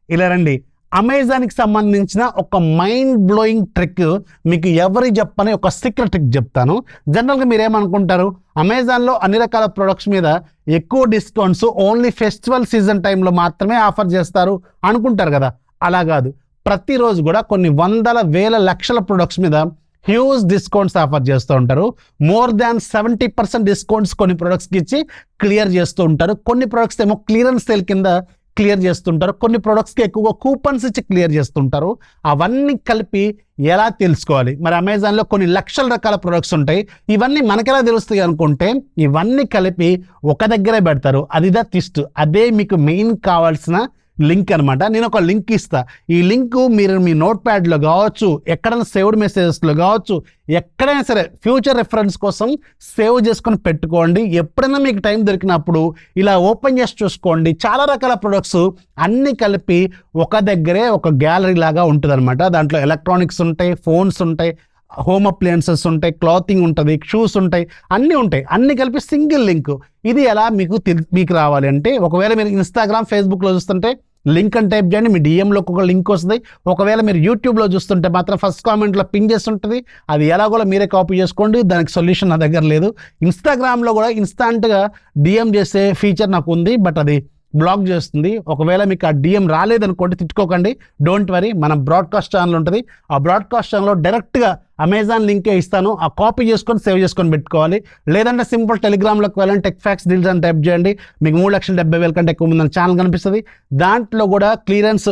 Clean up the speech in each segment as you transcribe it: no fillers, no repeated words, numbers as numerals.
ఇలా రండి. అమెజాన్కి సంబంధించిన ఒక మైండ్ బ్లోయింగ్ ట్రిక్ మీకు ఎవరు చెప్పని ఒక సీక్రెట్ ట్రిక్ చెప్తాను. జనరల్గా మీరు ఏమనుకుంటారు, అమెజాన్లో అన్ని రకాల ప్రొడక్ట్స్ మీద ఎక్కువ డిస్కౌంట్స్ ఓన్లీ ఫెస్టివల్ సీజన్ టైంలో మాత్రమే ఆఫర్ చేస్తారు అనుకుంటారు కదా. అలా కాదు, ప్రతిరోజు కూడా కొన్ని వందల వేల లక్షల ప్రొడక్ట్స్ మీద హ్యూజ్ డిస్కౌంట్స్ ఆఫర్ చేస్తూ ఉంటారు. మోర్ దాన్ 70% డిస్కౌంట్స్ కొన్ని ప్రొడక్ట్స్కి ఇచ్చి క్లియర్ చేస్తూ ఉంటారు. కొన్ని ప్రొడక్ట్స్ ఏమో క్లియరెన్స్ సేల్ కింద క్లియర్ చేస్తుంటారు. కొన్ని ప్రొడక్ట్స్కి ఎక్కువగా కూపన్స్ ఇచ్చి క్లియర్ చేస్తుంటారు. అవన్నీ కలిపి ఎలా తెలుసుకోవాలి? మరి అమెజాన్లో కొన్ని లక్షల రకాల ప్రొడక్ట్స్ ఉంటాయి. ఇవన్నీ మనకెలా తెలుస్తాయి అనుకుంటే, ఇవన్నీ కలిపి ఒక దగ్గరే పెడతారు. అదిదా ట్విస్ట్. అదే మీకు మెయిన్ కావాల్సిన లింక్ అనమాట. నేను ఒక లింక్ ఇస్తా. ఈ లింక్ మీరు మీ నోట్ ప్యాడ్లో కావచ్చు, ఎక్కడైనా సేవ్డ్ మెసేజెస్లో కావచ్చు, ఎక్కడైనా సరే ఫ్యూచర్ రెఫరెన్స్ కోసం సేవ్ చేసుకొని పెట్టుకోండి. ఎప్పుడైనా మీకు టైం దొరికినప్పుడు ఇలా ఓపెన్ చేసి చూసుకోండి. చాలా రకాల ప్రొడక్ట్స్ అన్నీ కలిపి ఒక దగ్గరే ఒక గ్యాలరీ లాగా ఉంటుంది అనమాట. దాంట్లో ఎలక్ట్రానిక్స్ ఉంటాయి, ఫోన్స్ ఉంటాయి, హోమ్ అప్లయన్సెస్ ఉంటాయి, క్లాతింగ్ ఉంటుంది, షూస్ ఉంటాయి, అన్నీ ఉంటాయి. అన్నీ కలిపి సింగిల్ లింక్. ఇది ఎలా మీకు రావాలి అంటే, ఒకవేళ మీరు ఇన్స్టాగ్రామ్, ఫేస్బుక్లో చూస్తుంటే లింక్ అని టైప్ చేయండి, మీ డిఎంలోకి ఒక లింక్ వస్తుంది. ఒకవేళ మీరు యూట్యూబ్లో చూస్తుంటే మాత్రం ఫస్ట్ కామెంట్లో పిన్ చేసి ఉంటుంది. అది ఎలాగోలా మీరే కాపీ చేసుకోండి, దానికి సొల్యూషన్ నా దగ్గర లేదు. ఇన్స్టాగ్రామ్లో కూడా ఇన్స్టాంట్గా డిఎం చేసే ఫీచర్ నాకు ఉంది, బట్ అది బ్లాక్ చేస్తుంది. ఒకవేళ మీకు ఆ డిఎం రాలేదనుకోండి, తిట్టుకోకండి, డోంట్ వరీ. మనం బ్రాడ్కాస్ట్ ఛానల్ ఉంటుంది, ఆ బ్రాడ్కాస్ట్ ఛానల్లో డైరెక్ట్గా అమెజాన్ లింకే ఇస్తాను. ఆ కాపీ చేసుకొని సేవ్ చేసుకొని పెట్టుకోవాలి. లేదంటే సింపుల్ టెలిగ్రామ్లోకి వెళ్ళండి, టెక్ ఫ్యాక్స్ డీల్స్ అని టైప్ చేయండి. మీకు 3,70,000 కంటే ఎక్కువ ముందు ఛానల్ కనిపిస్తుంది. దాంట్లో కూడా క్లియరెన్స్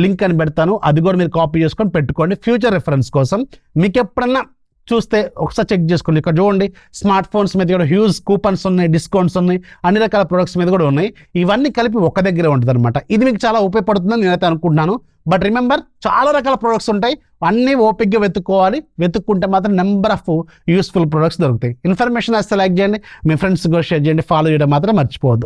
లింక్ అని పెడతాను, అది కూడా మీరు కాపీ చేసుకొని పెట్టుకోండి ఫ్యూచర్ రెఫరెన్స్ కోసం. మీకు ఎప్పుడన్నా చూస్తే ఒకసారి చెక్ చేసుకోండి. ఇక్కడ చూడండి, స్మార్ట్ ఫోన్స్ మీద కూడా హ్యూజ్ కూపన్స్ ఉన్నాయి, డిస్కౌంట్స్ ఉన్నాయి, అన్ని రకాల ప్రొడక్ట్స్ మీద కూడా ఉన్నాయి. ఇవన్నీ కలిపి ఒక దగ్గరే ఉంటుంది అనమాట. ఇది మీకు చాలా ఉపయోగపడుతుందని నేనైతే అనుకుంటున్నాను. బట్ రిమెంబర్, చాలా రకాల ప్రొడక్ట్స్ ఉంటాయి, అన్నీ ఓపిక్గా వెతుక్కోవాలి. వెతుక్కుంటే మాత్రం నెంబర్ ఆఫ్ యూస్ఫుల్ ప్రొడక్ట్స్ దొరుకుతాయి. ఇన్ఫర్మేషన్ వస్తే లైక్ చేయండి, మీ ఫ్రెండ్స్ కూడా షేర్ చేయండి, ఫాలో చేయడం మాత్రం మర్చిపోవద్దు.